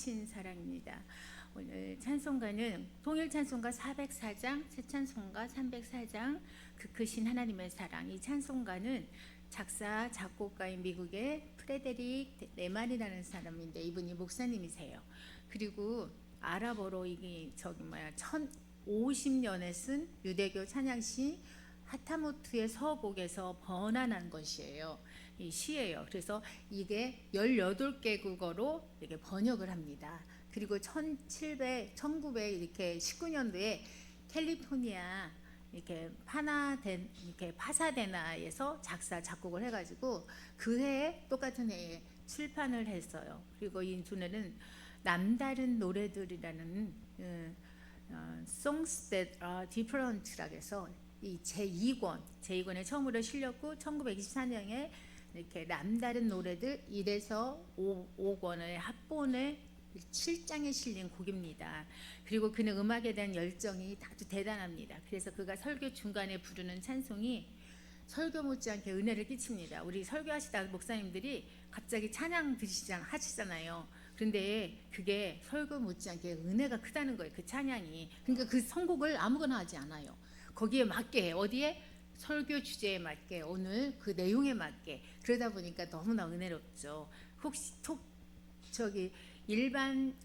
크신 사랑입니다. 오늘 찬송가는 통일 찬송가 404장, 새 찬송가 304장, 그 크신 하나님의 사랑. 이 찬송가는 작사 작곡가인 미국의 프레데릭 레만이라는 사람인데 이분이 목사님이세요. 그리고 아랍어로 이게 1050년에 쓴 유대교 찬양시 하타모트의 서곡에서 번안한 것이에요. 이 시예요. 그래서 이게 18개 국어로 이렇게 번역을 합니다. 그리고 1919년도에 캘리포니아 이렇게 파사데나에서 작사 작곡을 해가지고 그 해에 똑같은 해에 출판을 했어요. 그리고 이 노래는 남다른 노래들이라는 Songs That Are Different라고 해서 이 제2권에 처음으로 실렸고 1924년에 이렇게 남다른 노래들 1에서 5권의 합본의 7장에 실린 곡입니다. 그리고 그는 음악에 대한 열정이 아주 대단합니다. 그래서 그가 설교 중간에 부르는 찬송이 설교 못지않게 은혜를 끼칩니다. 우리 설교하시다 목사님들이 갑자기 찬양 하시잖아요. 그런데 그게 설교 못지않게 은혜가 크다는 거예요. 그 찬양이. 그러니까 그 선곡을 아무거나 하지 않아요. 거기에 맞게, 어디에? 설교 주제에 맞게, 오늘 그 내용에 맞게. 그러다 보니까 너무나 은혜롭죠. 혹시 일반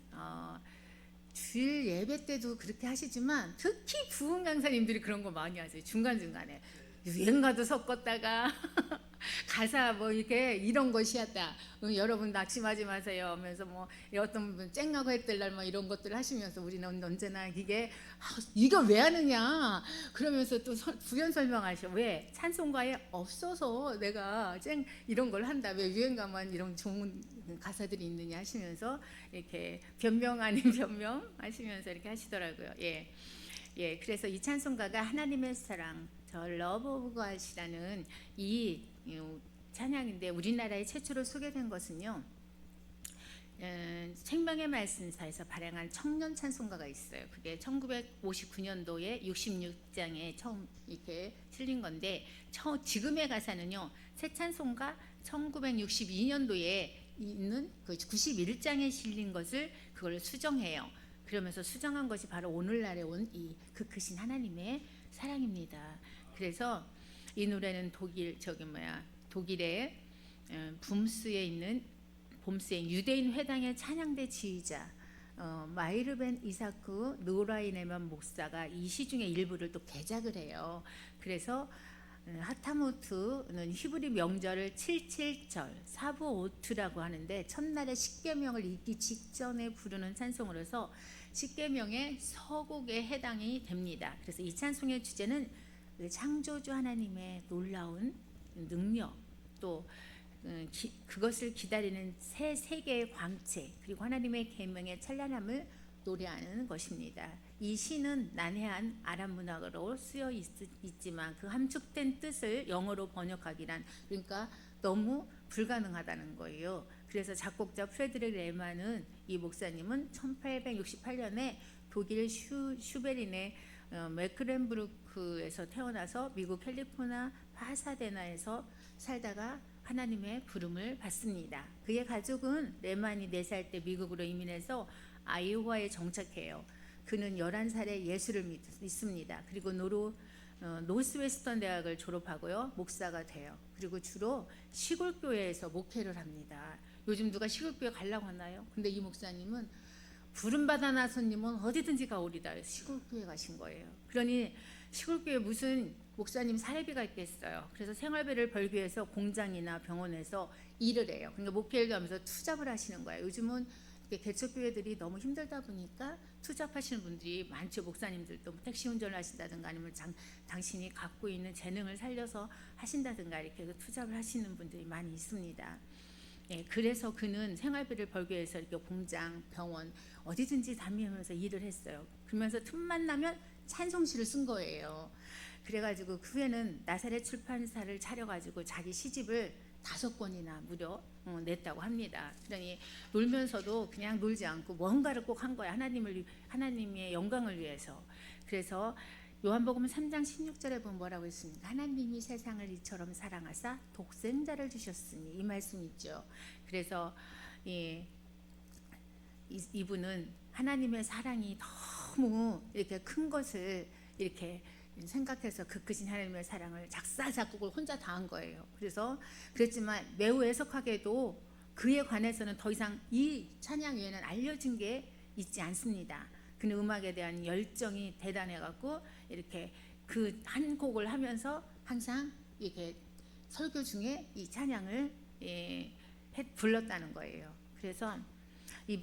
주일 예배 때도 그렇게 하시지만 특히 부흥 강사님들이 그런 거 많이 하세요. 중간중간에 유행가도 섞었다가 가사 이렇게 이런 것이 했다. 여러분 낙심하지 마세요 하면서 어떤 분 쨍하고 했들날 이런 것들을 하시면서 우리는 언제나 이게 왜 하느냐 그러면서 또 부연 설명하셔. 왜? 찬송가에 없어서 내가 이런 걸 한다. 왜 유행가만 이런 좋은 가사들이 있느냐 하시면서 이렇게 변명 아닌 변명 하시면서 이렇게 하시더라고요. 예, 그래서 이 찬송가가 하나님의 사랑, Love of God이라는 이 찬양인데 우리나라에 최초로 소개된 것은요. 생명의 말씀사에서 발행한 청년 찬송가가 있어요. 그게 1959년도에 66장에 처음 이렇게 실린 건데 지금의 가사는요. 새 찬송가 1962년도에 있는 그 91장에 실린 것을 그걸 수정해요. 그러면서 수정한 것이 바로 오늘날에 온 이 그 크신 하나님의 사랑입니다. 그래서 이 노래는 독일의 붐스에 있는 유대인 회당의 찬양대 지휘자 마이르벤 이사크 노라이네만 목사가 이 시중의 일부를 또 개작을 해요. 그래서 하타모트는 히브리 명절을 777절 사부오트라고 하는데 첫날의 십계명을 읽기 직전에 부르는 찬송으로서 십계명의 서곡에 해당이 됩니다. 그래서 이 찬송의 주제는 창조주 하나님의 놀라운 능력, 또 그것을 기다리는 새 세계의 광채, 그리고 하나님의 계명의 찬란함을 노래하는 것입니다. 이 시는 난해한 아랍 문학으로 쓰여 있지만 그 함축된 뜻을 영어로 번역하기란 그러니까 너무 불가능하다는 거예요. 그래서 작곡자 프레드릭 레만은 이 목사님은 1868년에 독일 슈베린의 메크렌부르크에서 태어나서 미국 캘리포니아 파사데나에서 살다가 하나님의 부름을 받습니다. 그의 가족은 레만이 4살 때 미국으로 이민해서 아이오와에 정착해요. 그는 11살에 예수를 믿습니다. 그리고 노스웨스턴 대학을 졸업하고요. 목사가 돼요. 그리고 주로 시골교회에서 목회를 합니다. 요즘 누가 시골교회 가려고 하나요? 근데 이 목사님은 부름받아 나서님은 어디든지 가오리다. 시골교회 가신 거예요. 그러니 시골교회 무슨 목사님 사례비가 있겠어요. 그래서 생활비를 벌기 위해서 공장이나 병원에서 일을 해요. 그러니까 목회를 하면서 투잡을 하시는 거예요. 요즘은 개척교회들이 너무 힘들다 보니까 투잡하시는 분들이 많죠. 목사님들도 택시 운전을 하신다든가 아니면 당신이 갖고 있는 재능을 살려서 하신다든가 이렇게 해서 투잡을 하시는 분들이 많이 있습니다. 그래서 그는 생활비를 벌기 위해서 이렇게 공장, 병원 어디든지 다니면서 일을 했어요. 그러면서 틈만 나면 찬송시를 쓴 거예요. 그래가지고 그 후에는 나사렛 출판사를 차려가지고 자기 시집을 5권이나 무려 냈다고 합니다. 그러니 놀면서도 그냥 놀지 않고 뭔가를 꼭 한 거야. 하나님의 영광을 위해서. 그래서 요한복음 3장 16절에 보면 뭐라고 했습니까? 하나님이 세상을 이처럼 사랑하사 독생자를 주셨으니 이 말씀 있죠. 그래서 이분은 하나님의 사랑이 너무 이렇게 큰 것을 이렇게 생각해서 그 크신 하나님의 사랑을 작사 작곡을 혼자 다 한 거예요. 그래서 그랬지만 매우 애석하게도 그에 관해서는 더 이상 이 찬양 외에는 알려진 게 있지 않습니다. 그는 음악에 대한 열정이 대단해갖고 이렇게 그 한 곡을 하면서 항상 이렇게 설교 중에 이 찬양을 불렀다는 거예요. 그래서 이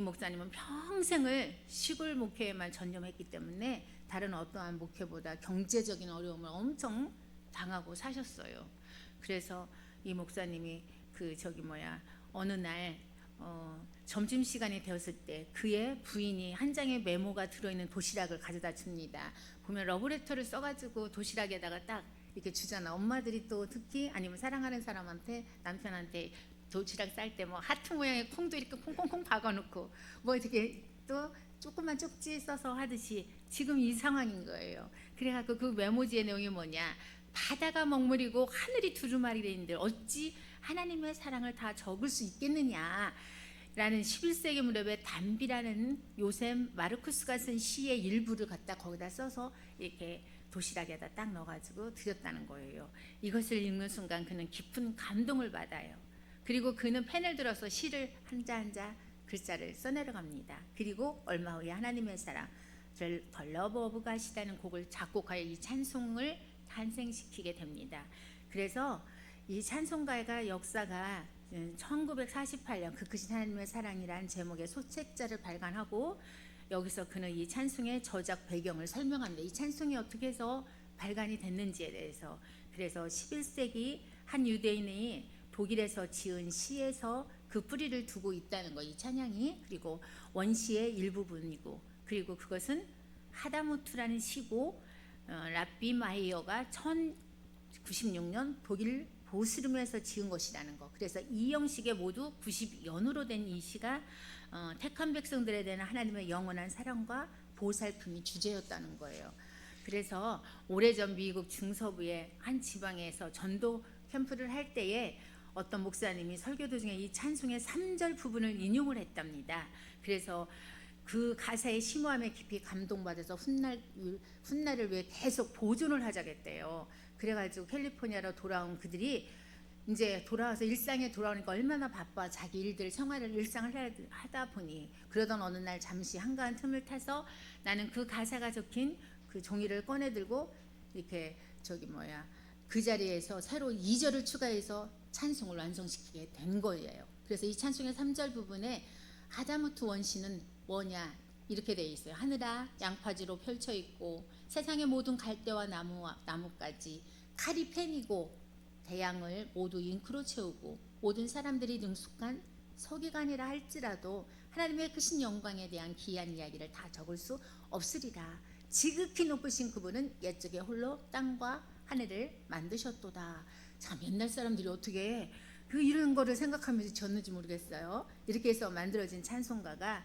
목사님은 평생을 시골 목회에만 전념했기 때문에 다른 어떠한 목회보다 경제적인 어려움을 엄청 당하고 사셨어요. 그래서 이 목사님이 어느 날 점심 시간이 되었을 때 그의 부인이 한 장의 메모가 들어있는 도시락을 가져다 줍니다. 보면 러브레터를 써가지고 도시락에다가 딱 이렇게 주잖아. 엄마들이 또 특히 아니면 사랑하는 사람한테, 남편한테 도시락 쌀 때 뭐 하트 모양의 콩도 이렇게 콩콩콩 박아놓고 뭐 이렇게 또 조그만 쪽지 써서 하듯이 지금 이 상황인 거예요. 그래갖고 그 메모지의 내용이 뭐냐, 바다가 먹물이고 하늘이 두루마리인데 어찌 하나님의 사랑을 다 적을 수 있겠느냐 라는 11세기 무렵에 담비라는 요셈 마르쿠스가 쓴 시의 일부를 갖다 거기다 써서 이렇게 도시락에다 딱 넣어가지고 드렸다는 거예요. 이것을 읽는 순간 그는 깊은 감동을 받아요. 그리고 그는 펜을 들어서 시를 한자 한자 글자를 써내려갑니다. 그리고 얼마 후에 하나님의 사랑 The Love of God이라는 곡을 작곡하여 이 찬송을 탄생시키게 됩니다. 그래서 이 찬송가의 역사가 1948년 그 크신 하나님의 사랑이라는 제목의 소책자를 발간하고 여기서 그는 이 찬송의 저작 배경을 설명합니다. 이 찬송이 어떻게 해서 발간이 됐는지에 대해서. 그래서 11세기 한 유대인이 독일에서 지은 시에서 그 뿌리를 두고 있다는 거, 이 찬양이. 그리고 원시의 일부분이고, 그리고 그것은 하다무트라는 시고 라비마이어가 1096년 독일 보스름에서 지은 것이라는 거. 그래서 이 형식의 모두 90연으로 된 이 시가 택한 백성들에 대한 하나님의 영원한 사랑과 보살핌이 주제였다는 거예요. 그래서 오래전 미국 중서부의 한 지방에서 전도 캠프를 할 때에 어떤 목사님이 설교 도중에 이 찬송의 3절 부분을 인용을 했답니다. 그래서 그 가사의 심오함에 깊이 감동받아서 훗날을 위해 계속 보존을 하자겠대요. 그래가지고 캘리포니아로 돌아온 그들이 이제 돌아와서 일상에 돌아오니까 얼마나 바빠, 자기 일들 생활을 일상을 하다 보니 그러던 어느 날 잠시 한가한 틈을 타서 나는 그 가사가 적힌 그 종이를 꺼내 들고 이렇게 그 자리에서 새로 2절을 추가해서 찬송을 완성시키게 된 거예요. 그래서 이 찬송의 3절 부분에 하다무트 원시는 뭐냐 이렇게 되어 있어요. 하늘아 양파지로 펼쳐 있고 세상의 모든 갈대와 나무까지 칼이 펜이고 대양을 모두 잉크로 채우고 모든 사람들이 능숙한 서기관이라 할지라도 하나님의 크신 영광에 대한 기이한 이야기를 다 적을 수 없으리라. 지극히 높으신 그분은 옛적에 홀로 땅과 하늘을 만드셨도다. 참 옛날 사람들이 어떻게 이런 거를 생각하면서 졌는지 모르겠어요. 이렇게 해서 만들어진 찬송가가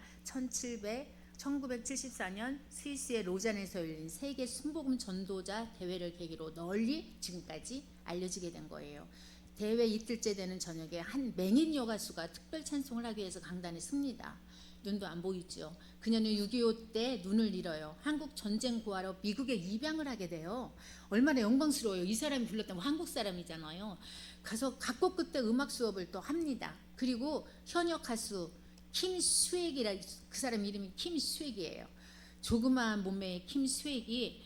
1974년 스위스의 로잔에서 열린 세계 순복음 전도자 대회를 계기로 널리 지금까지 알려지게 된 거예요. 대회 이틀째 되는 저녁에 한 맹인 여가수가 특별 찬송을 하기 위해서 강단에 섭니다. 눈도 안 보이죠. 그녀는 6.25 때 눈을 잃어요. 한국 전쟁 구하러 미국에 입양을 하게 돼요. 얼마나 영광스러워요. 이 사람이 불렀다면 한국 사람이잖아요. 가서 각국 끝에 음악 수업을 또 합니다. 그리고 현역 가수 킴 스웩이라, 그 사람 이름이 킴 스웩이에요. 조그마한 몸매의 킴 스웩이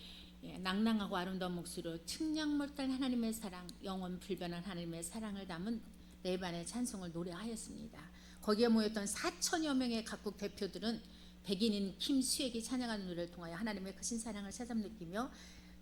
낭랑하고 아름다운 목소리로 측량몰달 하나님의 사랑, 영원 불변한 하나님의 사랑을 담은 네 반의 찬송을 노래하였습니다. 거기에 모였던 4천여 명의 각국 대표들은 백인인 킴 스웩이 찬양하는 노래를 통하여 하나님의 크신 사랑을 새삼 느끼며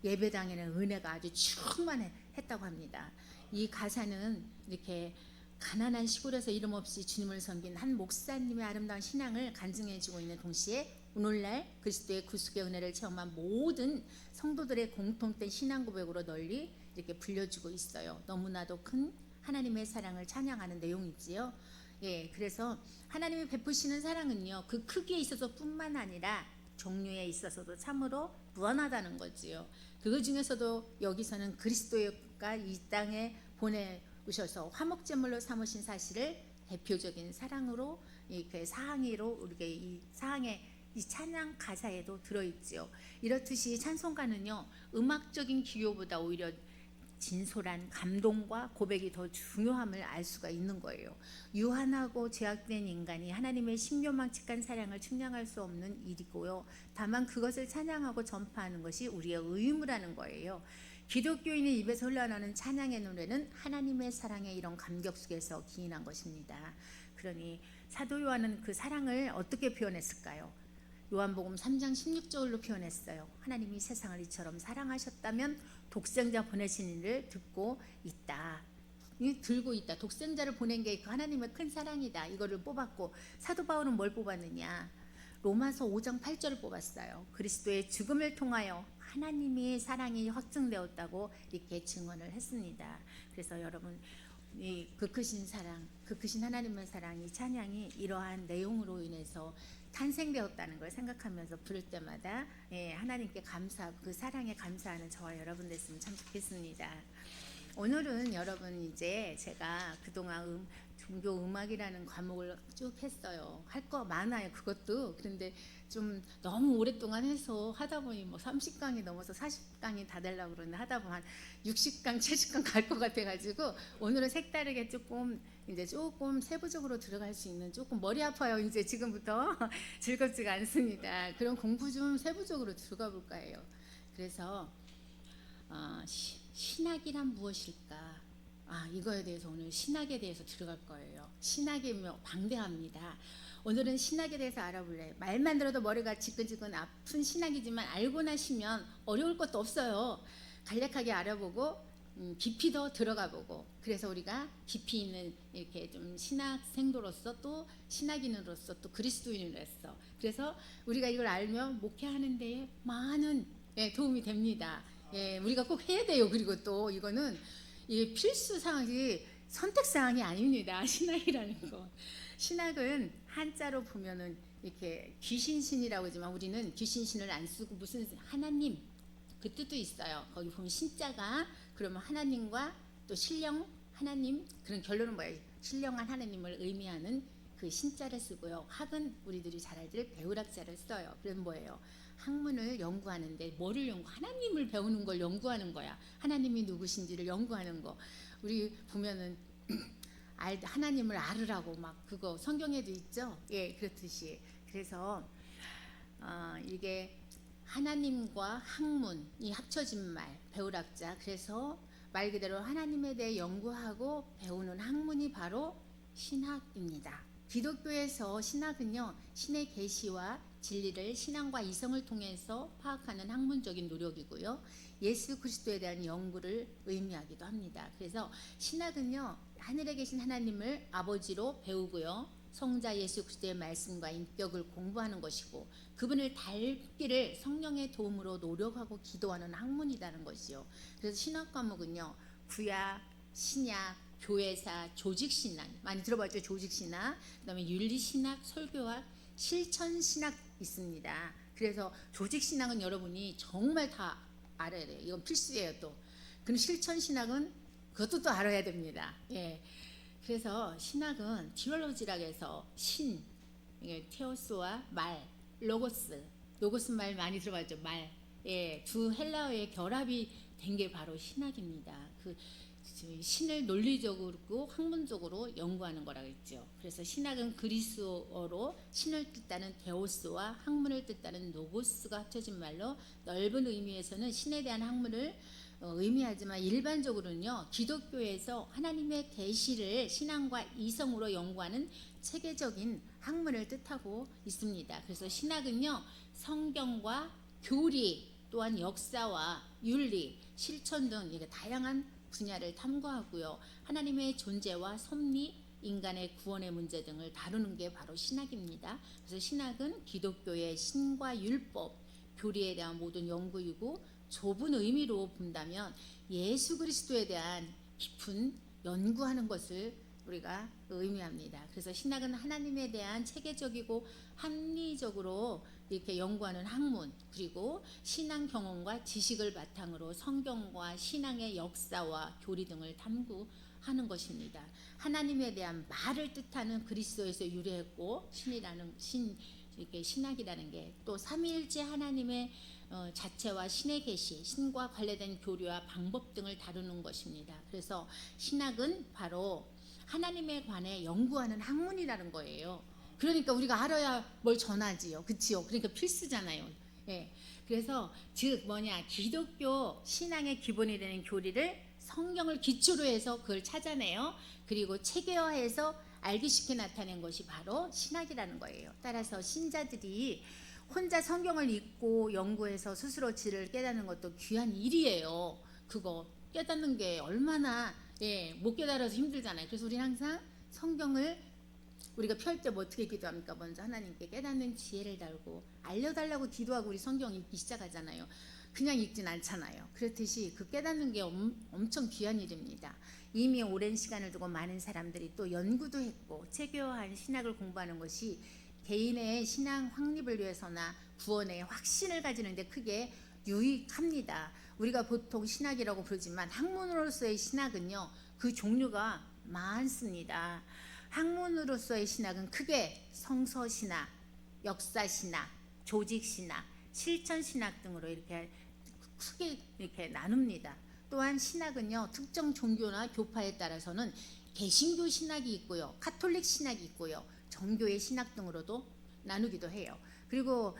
예배당에는 은혜가 아주 충만했다고 합니다. 이 가사는 이렇게 가난한 시골에서 이름 없이 주님을 섬긴 한 목사님의 아름다운 신앙을 간증해주고 있는 동시에 오늘날 그리스도의 구속의 은혜를 체험한 모든 성도들의 공통된 신앙 고백으로 널리 이렇게 불려주고 있어요. 너무나도 큰 하나님의 사랑을 찬양하는 내용이지요. 그래서 하나님이 베푸시는 사랑은요, 그 크기에 있어서 뿐만 아니라 종류에 있어서도 참으로 무한하다는 거지요. 그 중에서도 여기서는 그리스도가 이 땅에 보내오셔서 화목제물로 삼으신 사실을 대표적인 사랑으로 이렇게 사항으로 우리가 이 사항의 이 찬양 가사에도 들어있죠. 이렇듯이 찬송가는요, 음악적인 기호보다 오히려 진솔한 감동과 고백이 더 중요함을 알 수가 있는 거예요. 유한하고 죄악된 인간이 하나님의 신묘망측한 사랑을 측량할 수 없는 일이고요. 다만 그것을 찬양하고 전파하는 것이 우리의 의무라는 거예요. 기독교인의 입에서 흘러나오는 찬양의 노래는 하나님의 사랑의 이런 감격 속에서 기인한 것입니다. 그러니 사도 요한은 그 사랑을 어떻게 표현했을까요? 요한복음 3장 16절로 표현했어요. 하나님이 세상을 이처럼 사랑하셨다면 독생자 보내신 일을 듣고 있다. 들고 있다. 독생자를 보낸 게 그 하나님의 큰 사랑이다. 이거를 뽑았고, 사도 바울은 뭘 뽑았느냐? 로마서 5장 8절을 뽑았어요. 그리스도의 죽음을 통하여 하나님의 사랑이 확증되었다고 이렇게 증언을 했습니다. 그래서 여러분, 이 그 크신 사랑, 그 크신 하나님의 사랑, 이 찬양이 이러한 내용으로 인해서 탄생되었다는 걸 생각하면서 부를 때마다 하나님께 감사하고 그 사랑에 감사하는 저와 여러분 됐으면 참 좋겠습니다. 오늘은 여러분 이제 제가 그동안 종교 음악이라는 과목을 쭉 했어요. 할 거 많아요. 그것도. 그런데 좀 너무 오랫동안 해서 하다 보니 뭐 30강이 넘어서 40강이 다 되려고 그러는데 하다 보면 한 60강, 70강 갈 것 같아가지고 오늘은 색다르게 조금 세부적으로 들어갈 수 있는, 조금 머리 아파요. 이제 지금부터 즐겁지가 않습니다. 그런 공부 좀 세부적으로 들어가 볼까 해요. 그래서 신학이란 무엇일까? 이거에 대해서 오늘 신학에 대해서 들어갈 거예요. 신학이 방대합니다. 오늘은 신학에 대해서 알아볼래요. 말만 들어도 머리가 지끈지끈 아픈 신학이지만 알고 나시면 어려울 것도 없어요. 간략하게 알아보고 깊이 더 들어가 보고, 그래서 우리가 깊이 있는 이렇게 좀 신학생도로서 또 신학인으로서 또 그리스도인으로서, 그래서 우리가 이걸 알면 목회하는 데에 많은 도움이 됩니다. 우리가 꼭 해야 돼요. 그리고 또 이거는 필수 사항이 선택 사항이 아닙니다. 신학이라는 거. 신학은 한자로 보면은 이렇게 귀신신이라고 하지만 우리는 귀신신을 안 쓰고 무슨 하나님 그 뜻도 있어요. 거기 보면 신자가 그러면 하나님과 또 신령 하나님, 그런 결론은 뭐예요? 신령한 하나님을 의미하는 그 신자를 쓰고요. 학은 우리들이 잘 알들 배울학자를 써요. 그럼 뭐예요? 학문을 연구하는데 뭐를 하나님을 배우는 걸 연구하는 거야. 하나님이 누구신지를 연구하는 거. 우리 보면은 하나님을 알으라고 막 그거 성경에도 있죠. 그렇듯이. 그래서 이게 하나님과 학문이 합쳐진 말, 배울학자. 그래서 말 그대로 하나님에 대해 연구하고 배우는 학문이 바로 신학입니다. 기독교에서 신학은요, 신의 계시와 진리를 신앙과 이성을 통해서 파악하는 학문적인 노력이고요, 예수 그리스도에 대한 연구를 의미하기도 합니다. 그래서 신학은요, 하늘에 계신 하나님을 아버지로 배우고요, 성자 예수 그리스도의 말씀과 인격을 공부하는 것이고, 그분을 닮기를 성령의 도움으로 노력하고 기도하는 학문이라는 것이요. 그래서 신학 과목은요, 구약, 신약, 교회사, 조직신학, 많이 들어봤죠? 조직신학, 그 다음에 윤리신학, 설교학, 실천신학 있습니다. 그래서 조직신학은 여러분이 정말 다 알아야 돼요. 이건 필수예요. 또 그럼 실천신학은 그것도 또 알아야 됩니다. 그래서 신학은 티올로지라고 해서 신, 테오스와 말, 로고스 말 많이 들어봤죠? 말. 두 헬라어의 결합이 된 게 바로 신학입니다. 그 신을 논리적으로 학문적으로 연구하는 거라고 했죠. 그래서 신학은 그리스어로 신을 뜻하는 데오스와 학문을 뜻하는 노고스가 합쳐진 말로 넓은 의미에서는 신에 대한 학문을 의미하지만 일반적으로는요, 기독교에서 하나님의 계시를 신앙과 이성으로 연구하는 체계적인 학문을 뜻하고 있습니다. 그래서 신학은요, 성경과 교리 또한 역사와 윤리, 실천 등 다양한 분야를 탐구하고요, 하나님의 존재와 섭리, 인간의 구원의 문제 등을 다루는 게 바로 신학입니다. 그래서 신학은 기독교의 신과 율법, 교리에 대한 모든 연구이고, 좁은 의미로 본다면 예수 그리스도에 대한 깊은 연구하는 것을 우리가 의미합니다. 그래서 신학은 하나님에 대한 체계적이고 합리적으로 이렇게 연구하는 학문, 그리고 신앙 경험과 지식을 바탕으로 성경과 신앙의 역사와 교리 등을 탐구하는 하는 것입니다. 하나님에 대한 말을 뜻하는 그리스도에서 유래했고 신이라는 이렇게 신학이라는 게 또 삼위일체 하나님의 자체와 신의 계시, 신과 관련된 교리와 방법 등을 다루는 것입니다. 그래서 신학은 바로 하나님에 관해 연구하는 학문이라는 거예요. 그러니까 우리가 알아야 뭘 전하지요. 그치요? 그러니까 필수잖아요. 예. 그래서 즉 기독교 신앙의 기본이 되는 교리를 성경을 기초로 해서 그걸 찾아내요. 그리고 체계화해서 알기 쉽게 나타낸 것이 바로 신학이라는 거예요. 따라서 신자들이 혼자 성경을 읽고 연구해서 스스로 질을 깨닫는 것도 귀한 일이에요. 그거 깨닫는 게 얼마나 못 깨달아서 힘들잖아요. 그래서 우리는 항상 성경을 우리가 펼 때 뭐 어떻게 기도합니까? 먼저 하나님께 깨닫는 지혜를 달고 알려달라고 기도하고 우리 성경 읽기 시작하잖아요. 그냥 읽진 않잖아요. 그렇듯이 그 깨닫는 게 엄청 귀한 일입니다. 이미 오랜 시간을 두고 많은 사람들이 또 연구도 했고 체계화한 신학을 공부하는 것이 개인의 신앙 확립을 위해서나 구원의 확신을 가지는 데 크게 유익합니다. 우리가 보통 신학이라고 부르지만 학문으로서의 신학은요, 그 종류가 많습니다. 학문으로서의 신학은 크게 성서신학, 역사신학, 조직신학, 실천신학 등으로 이렇게 크게 이렇게 나눕니다. 또한 신학은요, 특정 종교나 교파에 따라서는 개신교 신학이 있고요, 카톨릭 신학이 있고요, 정교의 신학 등으로도 나누기도 해요. 그리고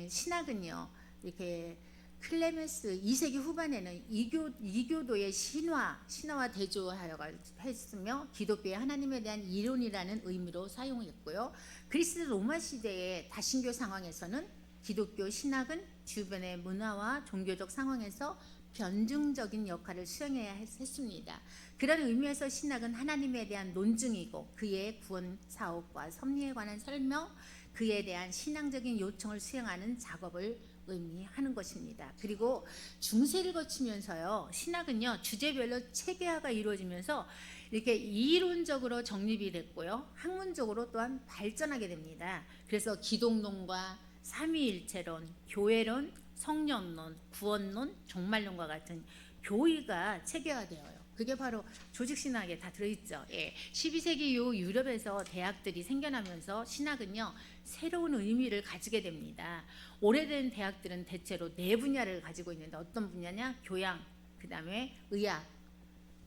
신학은요, 이렇게 클레멘스 2세기 후반에는 이교도의 신화와 대조하여 했으며 기독교의 하나님에 대한 이론이라는 의미로 사용했고요. 그리스 로마 시대의 다신교 상황에서는 기독교 신학은 주변의 문화와 종교적 상황에서 변증적인 역할을 수행해야 했습니다. 그런 의미에서 신학은 하나님에 대한 논증이고 그의 구원 사업과 섭리에 관한 설명, 그에 대한 신앙적인 요청을 수행하는 작업을 의미하는 것입니다. 그리고 중세를 거치면서요, 신학은요 주제별로 체계화가 이루어지면서 이렇게 이론적으로 정립이 됐고요, 학문적으로 또한 발전하게 됩니다. 그래서 기독론과 삼위일체론, 교회론, 성령론, 구원론, 종말론과 같은 교의가 체계화되어요. 그게 바로 조직신학에 다 들어있죠. 12세기 이후 유럽에서 대학들이 생겨나면서 신학은요 새로운 의미를 가지게 됩니다. 오래된 대학들은 대체로 네 분야를 가지고 있는데 어떤 분야냐? 교양, 그 다음에 의학,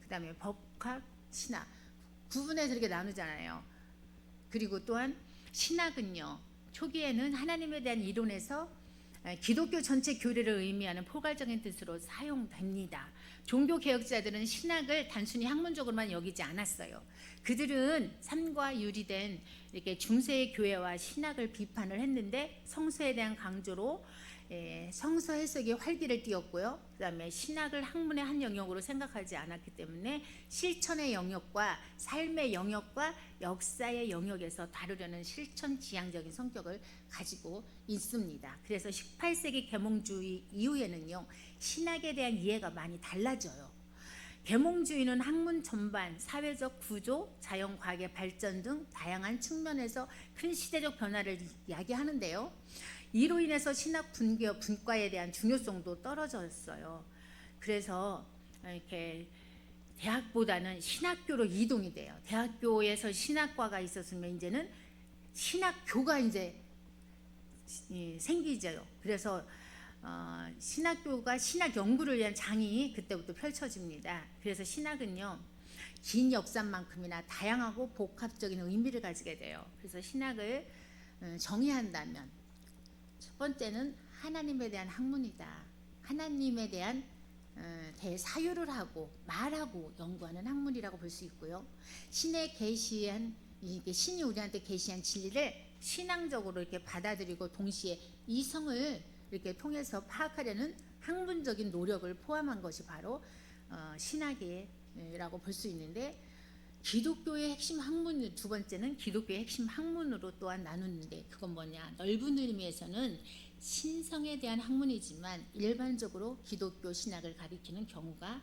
그 다음에 법학, 신학 구분해서 이렇게 나누잖아요. 그리고 또한 신학은요 초기에는 하나님에 대한 이론에서 기독교 전체 교리를 의미하는 포괄적인 뜻으로 사용됩니다. 종교 개혁자들은 신학을 단순히 학문적으로만 여기지 않았어요. 그들은 삶과 유리된 이렇게 중세의 교회와 신학을 비판을 했는데 성서에 대한 강조로 성서 해석의 활기를 띄웠고요. 그다음에 신학을 학문의 한 영역으로 생각하지 않았기 때문에 실천의 영역과 삶의 영역과 역사의 영역에서 다루려는 실천 지향적인 성격을 가지고 있습니다. 그래서 18세기 계몽주의 이후에는요, 신학에 대한 이해가 많이 달라져요. 계몽주의는 학문 전반, 사회적 구조, 자연과학의 발전 등 다양한 측면에서 큰 시대적 변화를 이야기하는데요. 이로 인해서 신학 분과에 대한 중요성도 떨어졌어요. 그래서 이렇게 대학보다는 신학교로 이동이 돼요. 대학교에서 신학과가 있었으면 이제는 신학교가 이제 생기죠. 그래서 신학교가 신학 연구를 위한 장이 그때부터 펼쳐집니다. 그래서 신학은요, 긴 역사만큼이나 다양하고 복합적인 의미를 가지게 돼요. 그래서 신학을 정의한다면 첫 번째는 하나님에 대한 학문이다. 하나님에 대한 대사유를 하고 말하고 연구하는 학문이라고 볼 수 있고요. 신의 계시한 신이 우리한테 계시한 진리를 신앙적으로 이렇게 받아들이고 동시에 이성을 이렇게 통해서 파악하려는 학문적인 노력을 포함한 것이 바로 신학이라고 볼 수 있는데, 기독교의 핵심 학문 두 번째는 기독교의 핵심 학문으로 또한 나누는데 그건 뭐냐? 넓은 의미에서는 신성에 대한 학문이지만 일반적으로 기독교 신학을 가리키는 경우가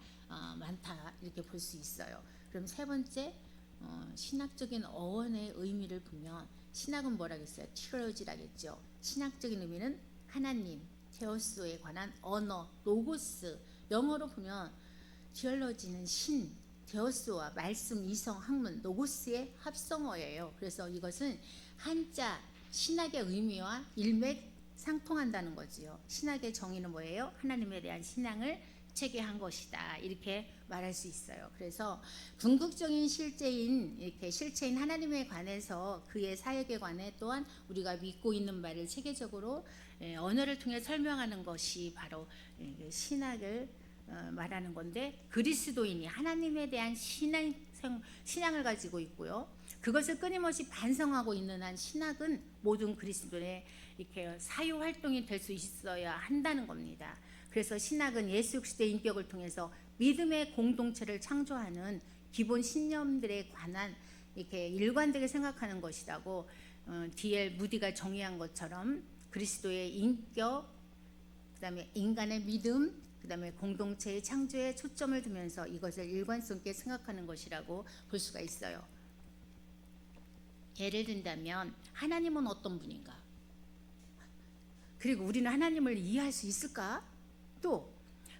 많다 이렇게 볼 수 있어요. 그럼 세 번째 신학적인 어원의 의미를 보면 신학은 뭐라겠어요? 티올로지라겠죠. 신학적인 의미는 하나님, 테오스에 관한 언어, 로고스. 영어로 보면 티올로지는 신, 데오스와 말씀, 이성, 학문, 노고스의 합성어예요. 그래서 이것은 한자 신학의 의미와 일맥상통한다는 거지요. 신학의 정의는 뭐예요? 하나님에 대한 신앙을 체계한 것이다. 이렇게 말할 수 있어요. 그래서 궁극적인 실체인 하나님에 관해서 그의 사역에 관해 또한 우리가 믿고 있는 바를 체계적으로 언어를 통해 설명하는 것이 바로 신학을 말하는 건데, 그리스도인이 하나님에 대한 신앙을 가지고 있고요. 그것을 끊임없이 반성하고 있는 한 신학은 모든 그리스도인의 이렇게 사유 활동이 될 수 있어야 한다는 겁니다. 그래서 신학은 예수 그리스도의 인격을 통해서 믿음의 공동체를 창조하는 기본 신념들에 관한 이렇게 일관되게 생각하는 것이라고 D.L. 무디가 정의한 것처럼 그리스도의 인격, 그다음에 인간의 믿음, 그다음에 공동체의 창조에 초점을 두면서 이것을 일관성 있게 생각하는 것이라고 볼 수가 있어요. 예를 든다면 하나님은 어떤 분인가? 그리고 우리는 하나님을 이해할 수 있을까? 또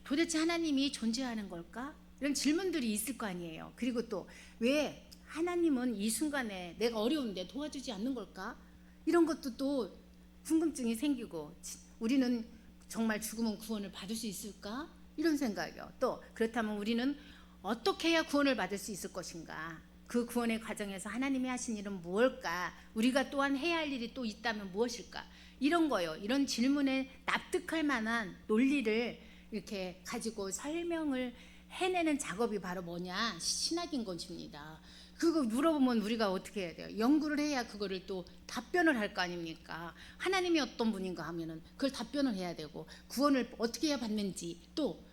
도대체 하나님이 존재하는 걸까? 이런 질문들이 있을 거 아니에요. 그리고 또 왜 하나님은 이 순간에 내가 어려운데 도와주지 않는 걸까? 이런 것도 또 궁금증이 생기고, 우리는 정말 죽으면 구원을 받을 수 있을까? 이런 생각이요. 또 그렇다면 우리는 어떻게 해야 구원을 받을 수 있을 것인가? 그 구원의 과정에서 하나님이 하신 일은 무엇일까? 우리가 또한 해야 할 일이 또 있다면 무엇일까? 이런 거요. 이런 질문에 납득할 만한 논리를 이렇게 가지고 설명을 해내는 작업이 바로 뭐냐? 신학인 것입니다. 그거 물어보면 우리가 어떻게 해야 돼요? 연구를 해야 그거를 또 답변을 할 거 아닙니까? 하나님이 어떤 분인가 하면은 그걸 답변을 해야 되고, 구원을 어떻게 해야 받는지 또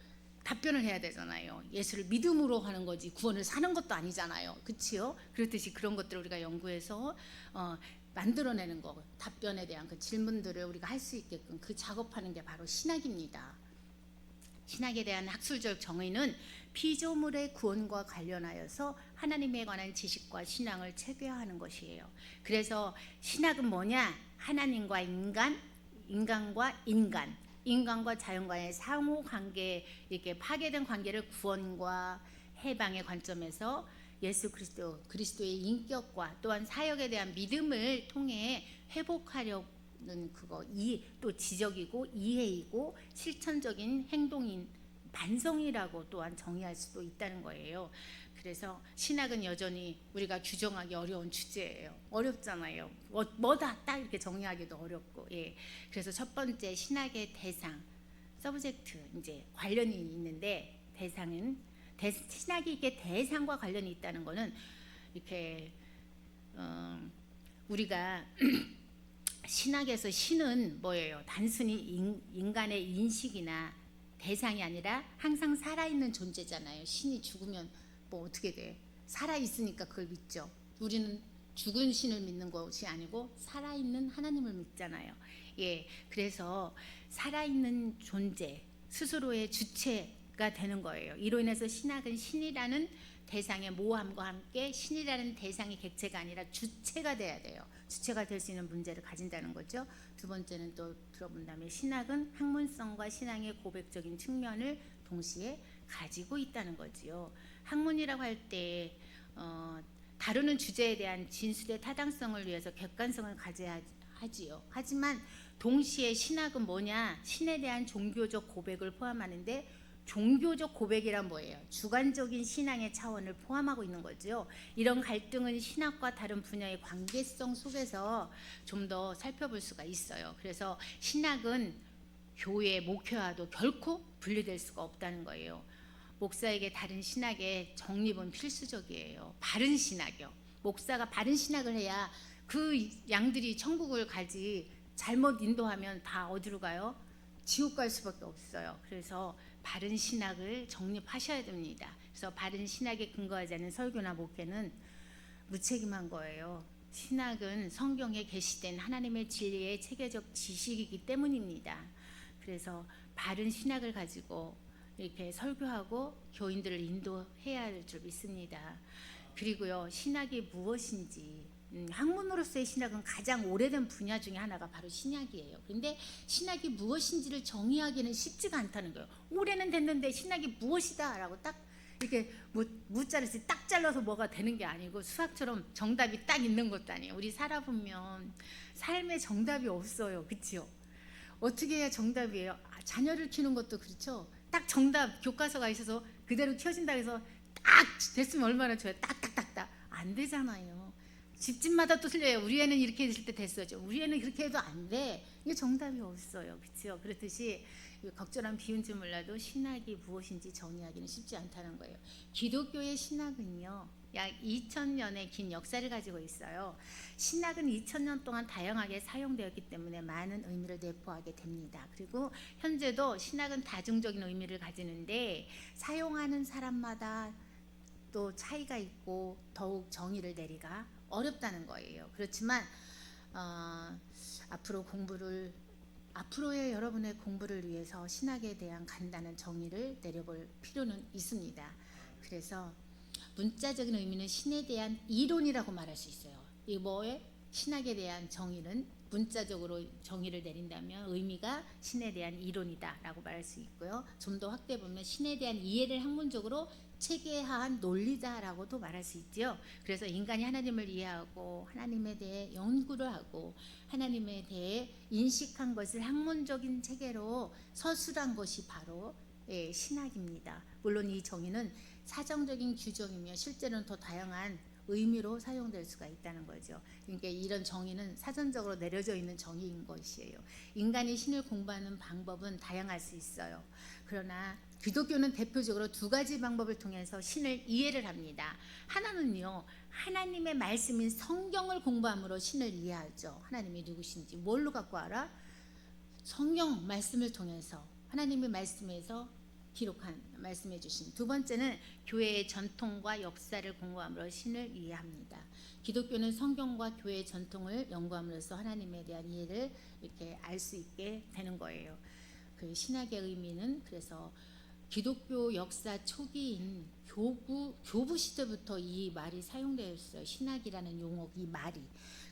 답변을 해야 되잖아요. 예수를 믿음으로 하는 거지 구원을 사는 것도 아니잖아요. 그렇지요? 그렇듯이 그런 것들을 우리가 연구해서 만들어내는 거, 답변에 대한 그 질문들을 우리가 할 수 있게끔 그 작업하는 게 바로 신학입니다. 신학에 대한 학술적 정의는 피조물의 구원과 관련하여서 하나님에 관한 지식과 신앙을 체계화하는 것이에요. 그래서 신학은 뭐냐? 하나님과 인간, 인간과 인간, 인간과 자연과의 상호 관계, 이렇게 파괴된 관계를 구원과 해방의 관점에서 예수 그리스도의 인격과 또한 사역에 대한 믿음을 통해 회복하려는 그거, 또 지적이고 이해이고 실천적인 행동인 반성이라고 또한 정의할 수도 있다는 거예요. 그래서 신학은 여전히 우리가 규정하기 어려운 주제예요. 어렵잖아요. 뭐다 딱 이렇게 정의하기도 어렵고. 예. 그래서 첫 번째 신학의 대상, 서브젝트, 이제 관련이 있는데, 대상은 신학이 이게 대상과 관련이 있다는 거는 이렇게 우리가 신학에서 신은 뭐예요? 단순히 인간의 인식이나 대상이 아니라 항상 살아있는 존재잖아요. 신이 죽으면 뭐 어떻게 돼? 살아있으니까 그걸 믿죠. 우리는 죽은 신을 믿는 것이 아니고 살아있는 하나님을 믿잖아요. 예, 그래서 살아있는 존재, 스스로의 주체가 되는 거예요. 이로 인해서 신학은 신이라는 대상의 모함과 함께 신이라는 대상이 객체가 아니라 주체가 돼야 돼요. 주체가 될 수 있는 문제를 가진다는 거죠. 두 번째는 또 들어본다면 신학은 학문성과 신앙의 고백적인 측면을 동시에 가지고 있다는 거지요. 학문이라고 할 때 다루는 주제에 대한 진술의 타당성을 위해서 객관성을 가져야 하지요. 하지만 동시에 신학은 뭐냐? 신에 대한 종교적 고백을 포함하는데, 종교적 고백이란 뭐예요? 주관적인 신앙의 차원을 포함하고 있는 거죠. 이런 갈등은 신학과 다른 분야의 관계성 속에서 좀 더 살펴볼 수가 있어요. 그래서 신학은 교회 목회와도 결코 분리될 수가 없다는 거예요. 목사에게 다른 신학의 정립은 필수적이에요. 바른 신학이요. 목사가 바른 신학을 해야 그 양들이 천국을 가지, 잘못 인도하면 다 어디로 가요? 지옥 갈 수밖에 없어요. 그래서 바른 신학을 정립하셔야 됩니다. 그래서 바른 신학에 근거하지 않은 설교나 목회는 무책임한 거예요. 신학은 성경에 계시된 하나님의 진리의 체계적 지식이기 때문입니다. 그래서 바른 신학을 가지고 이렇게 설교하고 교인들을 인도해야 할 줄 믿습니다. 그리고요, 신학이 무엇인지, 학문으로서의 신학은 가장 오래된 분야 중에 하나가 바로 신학이에요. 그런데 신학이 무엇인지를 정의하기는 쉽지가 않다는 거예요. 오래는 됐는데 신학이 무엇이다 라고 딱 이렇게 무자를 딱 잘라서 뭐가 되는 게 아니고 수학처럼 정답이 딱 있는 것도 아니에요. 우리 살아보면 삶에 정답이 없어요. 그렇죠? 어떻게 해야 정답이에요? 자녀를 키우는 것도 그렇죠. 딱 정답 교과서가 있어서 그대로 키워진다 해서 딱 됐으면 얼마나 좋아요. 딱딱딱딱 안 되잖아요. 집집마다 또 틀려요. 우리 애는 이렇게 했을 때 됐어죠. 우리 애는 그렇게 해도 안 돼. 이게 정답이 없어요. 그렇죠? 그렇듯이 적절한 비유인지 몰라도 신학이 무엇인지 정의하기는 쉽지 않다는 거예요. 기독교의 신학은요, 약 2000년의 긴 역사를 가지고 있어요. 신학은 2000년 동안 다양하게 사용되었기 때문에 많은 의미를 내포하게 됩니다. 그리고 현재도 신학은 다중적인 의미를 가지는데 사용하는 사람마다 또 차이가 있고 더욱 정의를 내리가 어렵다는 거예요. 그렇지만 앞으로의 여러분의 공부를 위해서 신학에 대한 간단한 정의를 내려볼 필요는 있습니다. 그래서 문자적인 의미는 신에 대한 이론이라고 말할 수 있어요. 이 뭐에 신학에 대한 정의는 문자적으로 정의를 내린다면 의미가 신에 대한 이론이다라고 말할 수 있고요. 좀 더 확대해 보면 신에 대한 이해를 학문적으로 체계화한 논리다라고도 말할 수 있죠. 그래서 인간이 하나님을 이해하고 하나님에 대해 연구를 하고 하나님에 대해 인식한 것을 학문적인 체계로 서술한 것이 바로 신학입니다. 물론 이 정의는 사정적인 규정이며 실제로는 더 다양한 의미로 사용될 수가 있다는 거죠. 그러니까 이런 정의는 사전적으로 내려져 있는 정의인 것이에요. 인간이 신을 공부하는 방법은 다양할 수 있어요. 그러나 기독교는 대표적으로 두 가지 방법을 통해서 신을 이해를 합니다. 하나는요, 하나님의 말씀인 성경을 공부함으로 신을 이해하죠. 하나님이 누구신지 뭘로 갖고 알아? 성경 말씀을 통해서 하나님의 말씀에서 기록한 말씀해 주신. 두 번째는 교회의 전통과 역사를 공부함으로 신을 이해합니다. 기독교는 성경과 교회의 전통을 연구함으로써 하나님에 대한 이해를 이렇게 알 수 있게 되는 거예요. 그 신학의 의미는 그래서 기독교 역사 초기인 교부 시대부터 이 말이 사용되었어요. 신학이라는 용어, 이 말이.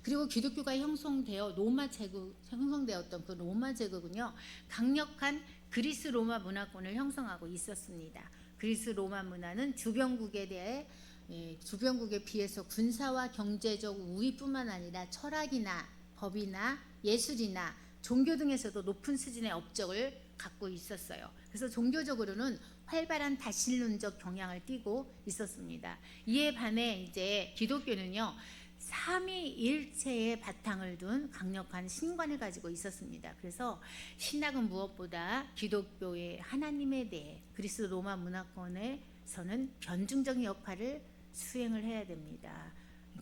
그리고 기독교가 형성되었던 그 로마 제국은요, 강력한 그리스 로마 문화권을 형성하고 있었습니다. 그리스 로마 문화는 주변국에 비해서 군사와 경제적 우위뿐만 아니라 철학이나 법이나 예술이나 종교 등에서도 높은 수준의 업적을 갖고 있었어요. 그래서 종교적으로는 활발한 다신론적 경향을 띠고 있었습니다. 이에 반해 이제 기독교는요, 삼위일체의 바탕을 둔 강력한 신관을 가지고 있었습니다. 그래서 신학은 무엇보다 기독교의 하나님에 대해 그리스 로마 문화권에서는 변증적인 역할을 수행을 해야 됩니다.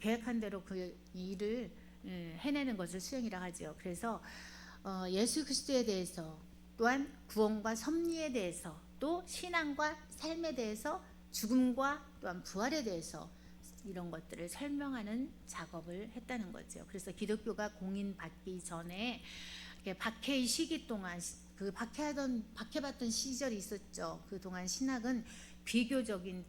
계획한 대로 그 일을 해내는 것을 수행이라 하죠. 그래서 예수 그리스도에 대해서, 또한 구원과 섭리에 대해서, 또 신앙과 삶에 대해서, 죽음과 또한 부활에 대해서 이런 것들을 설명하는 작업을 했다는 거죠. 그래서 기독교가 공인받기 전에 박해의 시기 동안 그 박해받던 시절이 있었죠. 그 동안 신학은 비교적으로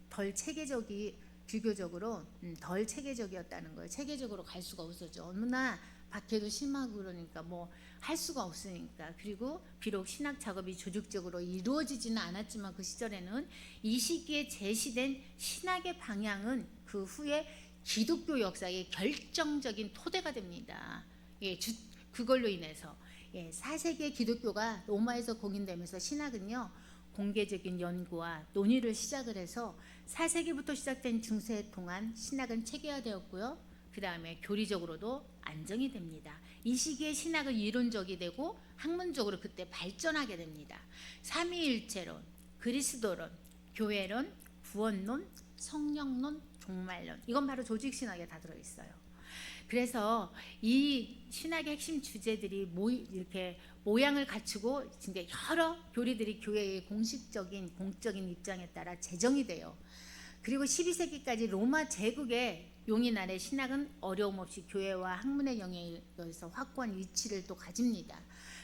덜 체계적이었다는 거예요. 체계적으로 갈 수가 없었죠. 너무나 박해도 심하고 그러니까 뭐 할 수가 없으니까. 그리고 비록 신학 작업이 조직적으로 이루어지지는 않았지만 그 시절에는 이 시기에 제시된 신학의 방향은 그 후에 기독교 역사의 결정적인 토대가 됩니다. 그걸로 인해서 4세기의 기독교가 로마에서 공인되면서 신학은요, 공개적인 연구와 논의를 시작을 해서 4세기부터 시작된 중세 동안 신학은 체계화되었고요. 그 다음에 교리적으로도 안정이 됩니다. 이 시기에 신학은 이론적이 되고 학문적으로 그때 발전하게 됩니다. 삼위일체론, 그리스도론, 교회론, 구원론, 성령론, 종말론, 이건 바로 조직신학에 다 들어있어요. 그래서 이 신학의 핵심 주제들이 이렇게 모양을 갖추고 진짜 여러 교리들이 교회의 공적인 입장에 따라 제정이 돼요. 그리고 12세기까지 로마 제국의 용인 아래 신학은 어려움 없이 교회와 학문의 영역에서 확고한 위치를 또 가집니다.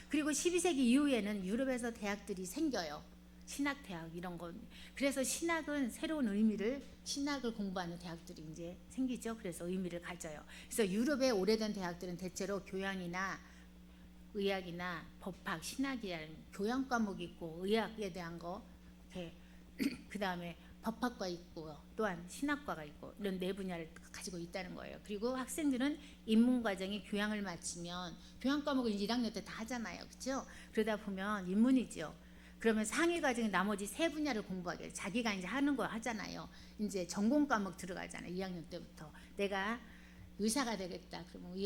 그리고 12세기 이후에는 유럽에서 대학들이 생겨요. 신학대학 이런 건. 그래서 신학은 새로운 의미를, 신학을 공부하는 대학들이 이제 생기죠. 그래서 의미를 가져요. 그래서 유럽의 오래된 대학들은 대체로 교양이나 의학이나 법학, 신학이라는 교양 과목이 있고 의학에 대한 거, 그 다음에 법학과 있고 또한 신학과가 있고 이런 네 분야를 가지고 있다는 거예요. 그리고 학생들은 인문과정이 교양을 마치면 교양 과목을 1학년 때 다 하잖아요. 그렇죠? 그러다 보면 인문이죠. 그러면 상위 과정에 나머지 세 분야를 공부하게 돼요. 자기가 이제 하는 거 하잖아요. 이제 전공 과목 들어가잖아요. 2학년 때부터 내가 의사가 되겠다. 그러면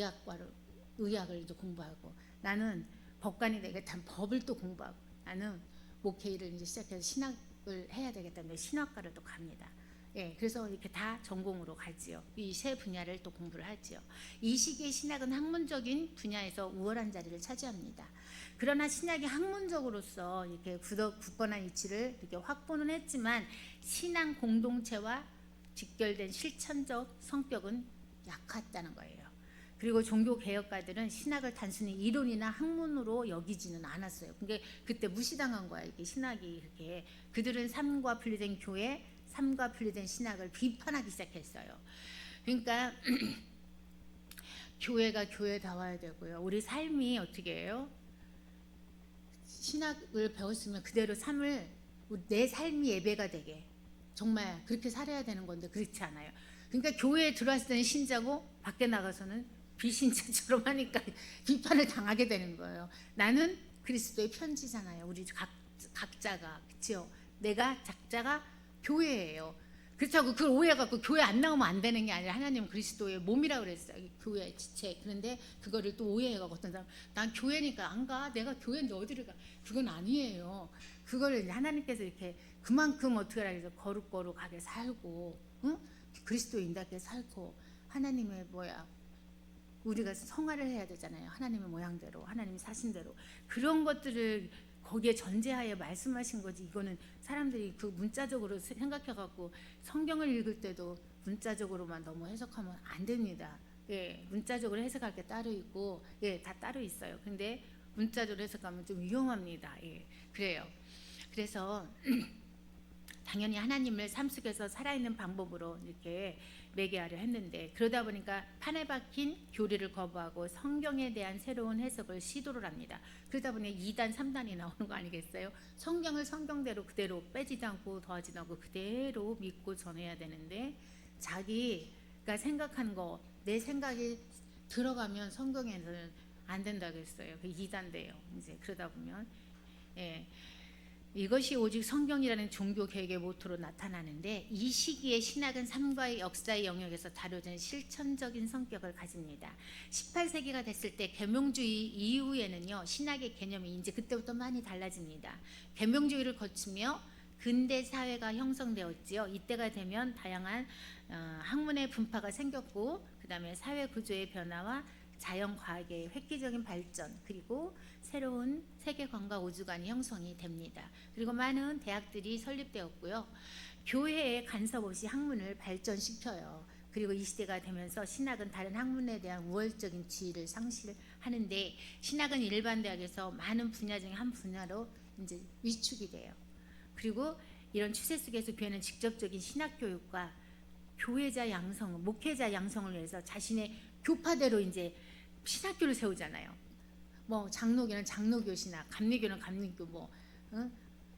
의학을 이제 공부하고, 나는 법관이 되겠다. 법을 또 공부하고, 나는 목회를 이제 시작해서 신학을 해야 되겠다면 신학과를 또 갑니다. 예, 그래서 이렇게 다 전공으로 가지요. 이 세 분야를 또 공부를 하지요. 이 시기의 신학은 학문적인 분야에서 우월한 자리를 차지합니다. 그러나 신학이 학문적으로서 이렇게 굳건한 위치를 이렇게 확보는 했지만 신앙 공동체와 직결된 실천적 성격은 약했다는 거예요. 그리고 종교 개혁가들은 신학을 단순히 이론이나 학문으로 여기지는 않았어요. 근데 그때 무시당한 거야. 이게 신학이 이렇게. 그들은 삶과 분리된 교회, 삶과 분리된 신학을 비판하기 시작했어요. 그러니까 교회가 교회다워야 되고요. 우리 삶이 어떻게 해요? 신학을 배웠으면 그대로 삶을, 내 삶이 예배가 되게 정말 그렇게 살아야 되는 건데 그렇지 않아요. 그러니까 교회에 들어왔을 때는 신자고 밖에 나가서는 비신자처럼 하니까 비판을 당하게 되는 거예요. 나는 그리스도의 편지잖아요. 우리 각자가. 그렇죠? 내가 작자가 교회예요. 그렇다고 그걸 오해해갖고 교회 안 나오면 안 되는 게 아니라 하나님은 그리스도의 몸이라고 그랬어요. 교회의 지체. 그런데 그거를 또 오해해갖고 어떤 사람, 난 교회니까 안 가. 내가 교회인데 어디를 가. 그건 아니에요. 그거를 하나님께서 이렇게 그만큼 어떻게 하라 해서 거룩하게 살고, 응? 그리스도인답게 살고, 하나님의 우리가 성화를 해야 되잖아요. 하나님의 모양대로, 하나님의 사신대로. 그런 것들을 거기에 전제하에 말씀하신 거지. 이거는 사람들이 그 문자적으로 생각해갖고 성경을 읽을 때도 문자적으로만 너무 해석하면 안 됩니다. 예, 문자적으로 해석할 게 따로 있고, 예, 다 따로 있어요. 근데 문자적으로 해석하면 좀 위험합니다. 예, 그래요. 그래서 당연히 하나님을 삶 속에서 살아있는 방법으로 이렇게 매개하려 했는데, 그러다 보니까 판에 박힌 교리를 거부하고 성경에 대한 새로운 해석을 시도를 합니다. 그러다 보니 2단 3단이 나오는 거 아니겠어요? 성경을 성경대로 그대로 빼지도 않고 더하지도 않고 그대로 믿고 전해야 되는데, 자기가 생각한 거, 내 생각이 들어가면 성경에는 안 된다고 했어요. 그 2단대예요. 이제 그러다 보면, 예, 이것이 오직 성경이라는 종교 개혁의 모토로 나타나는데, 이 시기에 신학은 삶과의 역사의 영역에서 다뤄진 실천적인 성격을 가집니다. 18세기가 됐을 때 계명주의 이후에는요, 신학의 개념이 이제 그때부터 많이 달라집니다. 계명주의를 거치며 근대 사회가 형성되었지요. 이때가 되면 다양한 학문의 분파가 생겼고, 그 다음에 사회 구조의 변화와 자연과학의 획기적인 발전, 그리고 새로운 세계관과 우주관이 형성이 됩니다. 그리고 많은 대학들이 설립되었고요. 교회의 간섭 없이 학문을 발전시켜요. 그리고 이 시대가 되면서 신학은 다른 학문에 대한 우월적인 지위를 상실하는데, 신학은 일반 대학에서 많은 분야 중에 한 분야로 이제 위축이 돼요. 그리고 이런 추세 속에서 교회는 직접적인 신학 교육과 교회자 양성, 목회자 양성을 위해서 자신의 교파대로 이제 신학교를 세우잖아요. 뭐 장로교는 장로교 신학, 감리교는 감리교,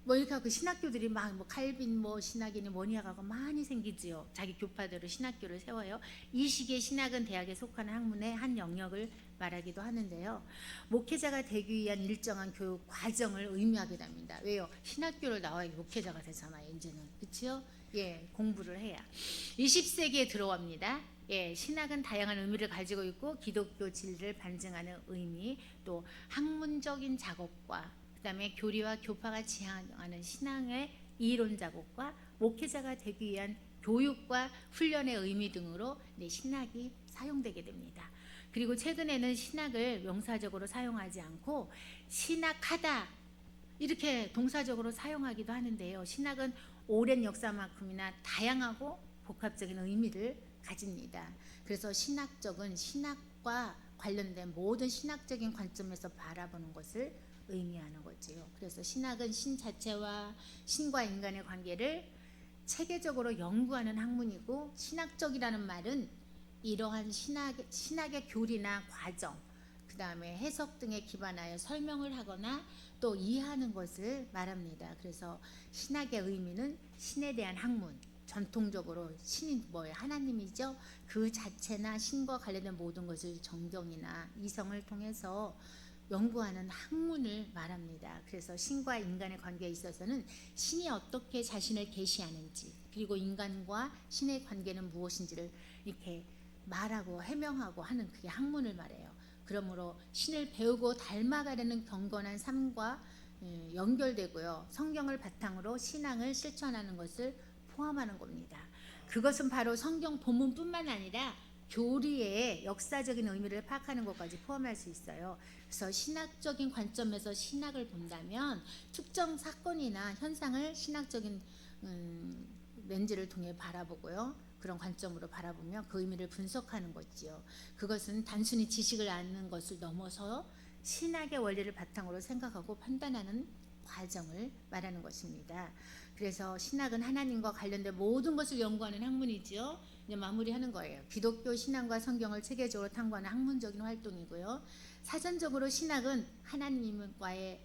이렇게 하고 신학교들이 막 칼빈 신학이니 뭐니 하고 많이 생기지요. 자기 교파대로 신학교를 세워요. 이 시기에 신학은 대학에 속하는 학문의 한 영역을 말하기도 하는데요. 목회자가 되기 위한 일정한 교육 과정을 의미하게 됩니다. 왜요? 신학교를 나와야 목회자가 되잖아요. 이제는. 그렇죠? 예, 공부를 해야. 20세기에 들어옵니다. 예, 신학은 다양한 의미를 가지고 있고, 기독교 진리를 반증하는 의미, 또 학문적인 작업과 그다음에 교리와 교파가 지향하는 신앙의 이론 작업과 목회자가 되기 위한 교육과 훈련의 의미 등으로 신학이 사용되게 됩니다. 그리고 최근에는 신학을 명사적으로 사용하지 않고 신학하다 이렇게 동사적으로 사용하기도 하는데요. 신학은 오랜 역사만큼이나 다양하고 복합적인 의미를 가집니다. 그래서 신학적은 신학과 관련된 모든 신학적인 관점에서 바라보는 것을 의미하는 거지요. 그래서 신학은 신 자체와 신과 인간의 관계를 체계적으로 연구하는 학문이고, 신학적이라는 말은 이러한 신학의 교리나 과정 그 다음에 해석 등에 기반하여 설명을 하거나 또 이해하는 것을 말합니다. 그래서 신학의 의미는 신에 대한 학문, 전통적으로 신이 뭐예요? 하나님이죠. 그 자체나 신과 관련된 모든 것을 정경이나 이성을 통해서 연구하는 학문을 말합니다. 그래서 신과 인간의 관계에 있어서는 신이 어떻게 자신을 계시하는지, 그리고 인간과 신의 관계는 무엇인지를 이렇게 말하고 해명하고 하는 그게 학문을 말해요. 그러므로 신을 배우고 닮아가려는 경건한 삶과 연결되고요. 성경을 바탕으로 신앙을 실천하는 것을 포함하는 겁니다. 그것은 바로 성경 본문뿐만 아니라 교리의 역사적인 의미를 파악하는 것까지 포함할 수 있어요. 그래서 신학적인 관점에서 신학을 본다면 특정 사건이나 현상을 신학적인 렌즈를 통해 바라보고요. 그런 관점으로 바라보며 그 의미를 분석하는 거지요. 그것은 단순히 지식을 아는 것을 넘어서 신학의 원리를 바탕으로 생각하고 판단하는 과정을 말하는 것입니다. 그래서 신학은 하나님과 관련된 모든 것을 연구하는 학문이지요. 이제 마무리하는 거예요. 기독교 신앙과 성경을 체계적으로 탐구하는 학문적인 활동이고요. 사전적으로 신학은 하나님과의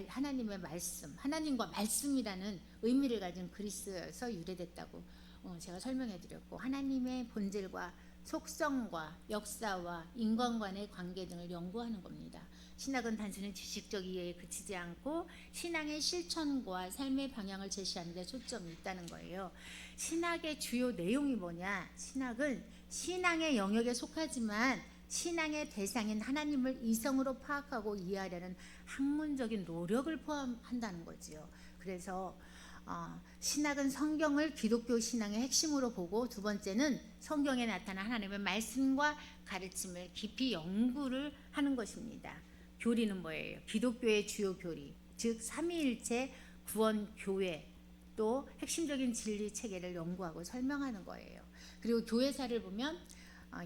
하나님의 말씀, 하나님과 말씀이라는 의미를 가진 그리스어에서 유래됐다고 제가 설명해 드렸고, 하나님의 본질과 속성과 역사와 인간 간의 관계 등을 연구하는 겁니다. 신학은 단순히 지식적 이해에 그치지 않고 신앙의 실천과 삶의 방향을 제시하는 데 초점이 있다는 거예요. 신학의 주요 내용이 뭐냐? 신학은 신앙의 영역에 속하지만 신앙의 대상인 하나님을 이성으로 파악하고 이해하려는 학문적인 노력을 포함한다는 거지요. 그래서 신학은 성경을 기독교 신앙의 핵심으로 보고, 두 번째는 성경에 나타난 하나님의 말씀과 가르침을 깊이 연구를 하는 것입니다. 교리는 뭐예요? 기독교의 주요 교리, 즉 삼위일체, 구원, 교회, 또 핵심적인 진리 체계를 연구하고 설명하는 거예요. 그리고 교회사를 보면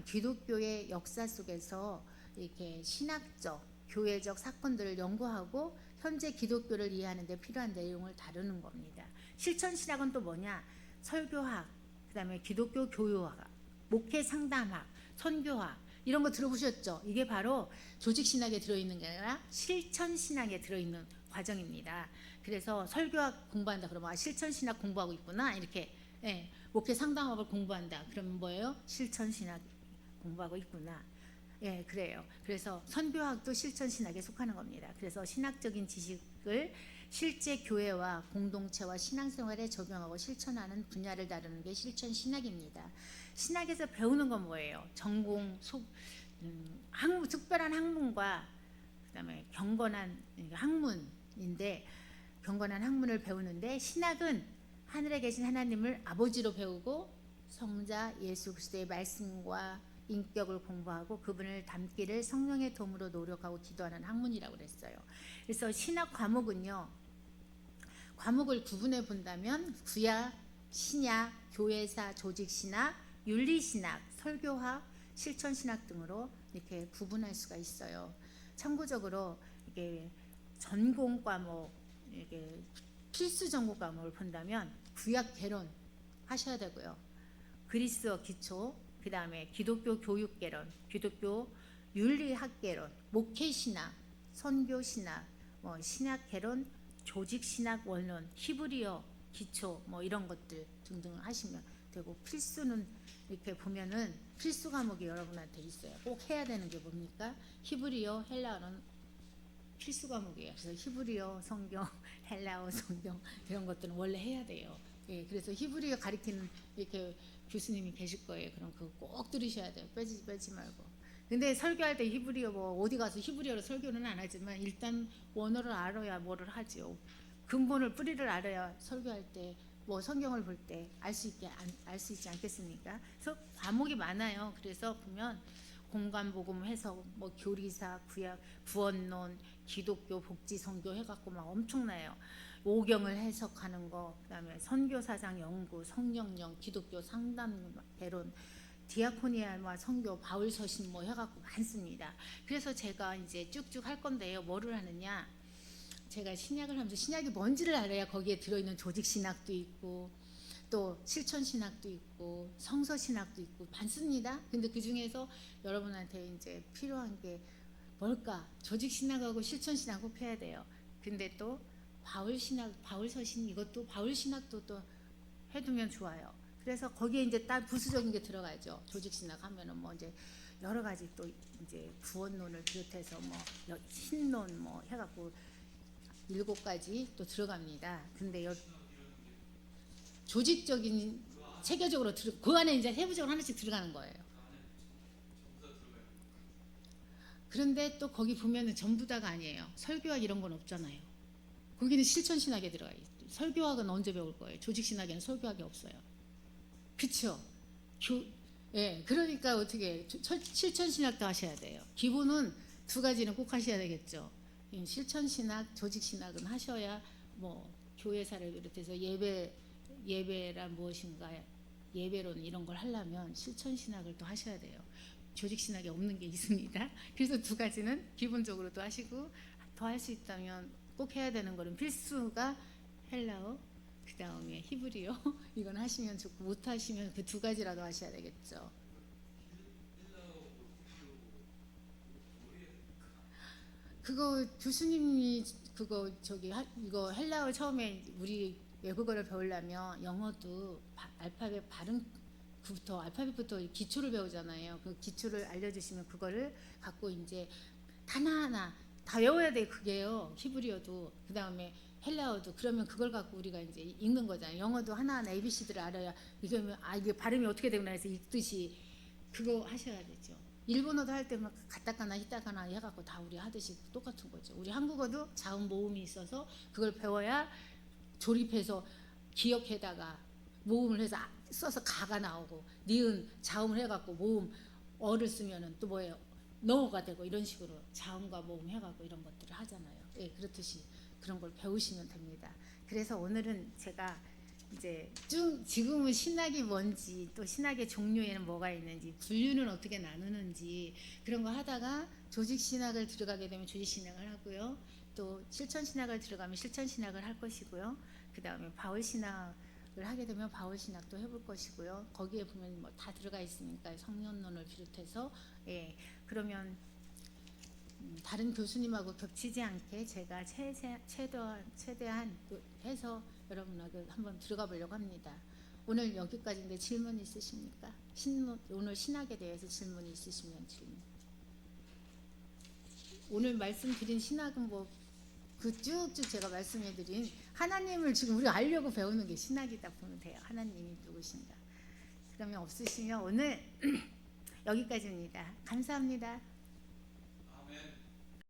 기독교의 역사 속에서 이렇게 신학적, 교회적 사건들을 연구하고 현재 기독교를 이해하는 데 필요한 내용을 다루는 겁니다. 실천 신학은 또 뭐냐? 설교학, 그다음에 기독교 교육학, 목회 상담학, 선교학, 이런 거 들어보셨죠? 이게 바로 조직 신학에 들어있는 게 아니라 실천 신학에 들어있는 과정입니다. 그래서 설교학 공부한다 그러면 실천 신학 공부하고 있구나, 이렇게. 목회 상담학을 공부한다 그러면 뭐예요? 실천 신학 공부하고 있구나. 그래요. 그래서 선교학도 실천 신학에 속하는 겁니다. 그래서 신학적인 지식을 실제 교회와 공동체와 신앙생활에 적용하고 실천하는 분야를 다루는 게 실천 신학입니다. 신학에서 배우는 건 뭐예요? 전공, 학문, 특별한 학문과 그다음에 경건한 학문인데, 경건한 학문을 배우는데, 신학은 하늘에 계신 하나님을 아버지로 배우고 성자 예수 그리스도의 말씀과 인격을 공부하고 그분을 닮기를 성령의 도움으로 노력하고 기도하는 학문이라고 그랬어요. 그래서 신학 과목은요, 과목을 구분해 본다면 구약, 신약, 교회사, 조직신학, 윤리신학, 설교학, 실천신학 등으로 이렇게 구분할 수가 있어요. 참고적으로 이게 전공 과목, 이게 필수 전공 과목을 본다면 구약 개론 하셔야 되고요. 그리스어 기초, 그 다음에 기독교 교육 개론, 기독교 윤리학 개론, 목회 신학, 선교 신학, 신학 개론, 조직 신학 원론, 히브리어 기초, 이런 것들 등등 하시면 되고, 필수는 이렇게 보면은 필수 과목이 여러분한테 있어요. 꼭 해야 되는 게 뭡니까? 히브리어, 헬라어는 필수 과목이에요. 그래서 히브리어 성경, 헬라어 성경, 이런 것들은 원래 해야 돼요. 그래서 히브리어 가르치는 이렇게 교수님이 계실 거예요. 그럼 그거 꼭 들으셔야 돼요. 빼지 말고. 근데 설교할 때 히브리어 어디 가서 히브리어로 설교는 안 하지만 일단 원어를 알아야 뭐를 하죠. 근본을, 뿌리를 알아야 설교할 때 성경을 볼 때 알 수 있지 않겠습니까? 그래서 과목이 많아요. 그래서 보면 공간복음 해석, 교리사, 구약, 구원론, 기독교 복지 선교 해갖고 막 엄청나요. 오경을 해석하는 거, 그다음에 선교사상 연구, 성령령, 기독교 상담 개론, 디아코니아와 선교, 바울서신 해갖고 많습니다. 그래서 제가 이제 쭉쭉 할 건데요. 뭐를 하느냐? 제가 신약을 하면서 신약이 뭔지를 알아야 거기에 들어있는 조직 신학도 있고 또 실천 신학도 있고 성서 신학도 있고 많습니다. 근데 그 중에서 여러분한테 이제 필요한 게 뭘까? 조직 신학하고 실천 신학 꼭 해야 돼요. 근데 또 바울 신학, 바울 서신 이것도 바울 신학도 또 해두면 좋아요. 그래서 거기에 이제 딱 부수적인 게 들어가죠. 조직 신학 하면은 뭐 이제 여러 가지 또 이제 구원론을 비롯해서 뭐 신론 뭐 해갖고 7가지 또 들어갑니다. 근데 조직적인 체계적으로 그 안에 이제 세부적으로 하나씩 들어가는 거예요. 그런데 또 거기 보면은 전부 다가 아니에요. 설교학 이런 건 없잖아요. 거기는 실천 신학에 들어가 있어요. 설교학은 언제 배울 거예요? 조직 신학에는 설교학이 없어요. 그렇죠? 예, 그러니까 어떻게 실천 신학도 하셔야 돼요. 기본은 2가지는 꼭 하셔야 되겠죠. 실천 신학, 조직 신학은 하셔야 뭐 교회사를 비롯해서 예배란 무엇인가, 예배론 이런 걸 하려면 실천 신학을 또 하셔야 돼요. 조직 신학에 없는 게 있습니다. 그래서 2가지는 기본적으로도 하시고 더 할 수 있다면 꼭 해야 되는 거는 필수가 헬라어, 그 다음에 히브리어 이건 하시면 좋고 못 하시면 그 2가지라도 하셔야 되겠죠. 그거 교수님이 그거 이거 헬라어 처음에 우리 외국어를 배우려면 영어도 알파벳 알파벳부터 기초를 배우잖아요. 그 기초를 알려주시면 그거를 갖고 이제 하나하나 다 외워야 돼. 그게요. 히브리어도 그 다음에 헬라어도. 그러면 그걸 갖고 우리가 이제 읽는 거잖아요. 영어도 하나하나 ABC들을 알아야 이게 발음이 어떻게 되구나 해서 읽듯이 그거 하셔야 되죠. 일본어도 할 때만 가타카나 히타카나 해갖고 다 우리 하듯이 똑같은 거죠. 우리 한국어도 자음 모음이 있어서 그걸 배워야 조립해서 기억해다가 모음을 해서 써서 가가 나오고 니은 자음을 해갖고 모음 어를 쓰면은 또 뭐예요? 너가 되고 이런 식으로 자음과 모음 해갖고 이런 것들을 하잖아요. 예, 그렇듯이 그런 걸 배우시면 됩니다. 그래서 오늘은 제가 이제 지금은 신학이 뭔지 또 신학의 종류에는 뭐가 있는지 분류는 어떻게 나누는지 그런 거 하다가 조직 신학을 들어가게 되면 조직 신학을 하고요. 또 실천 신학을 들어가면 실천 신학을 할 것이고요. 그 다음에 바울 신학을 하게 되면 바울 신학도 해볼 것이고요. 거기에 보면 뭐 다 들어가 있으니까 성년론을 비롯해서 그러면 다른 교수님하고 겹치지 않게 제가 최대한 해서 여러분하고 한번 들어가 보려고 합니다. 오늘 여기까지인데 질문 있으십니까? 오늘 신학에 대해서 질문이 있으시면 질문. 오늘 말씀드린 신학은 뭐 그 쭉쭉 제가 말씀해드린 하나님을 지금 우리가 알려고 배우는 게 신학이다 보면 돼요. 하나님이 누구신가. 그러면 없으시면 오늘 여기까지입니다. 감사합니다. 아멘.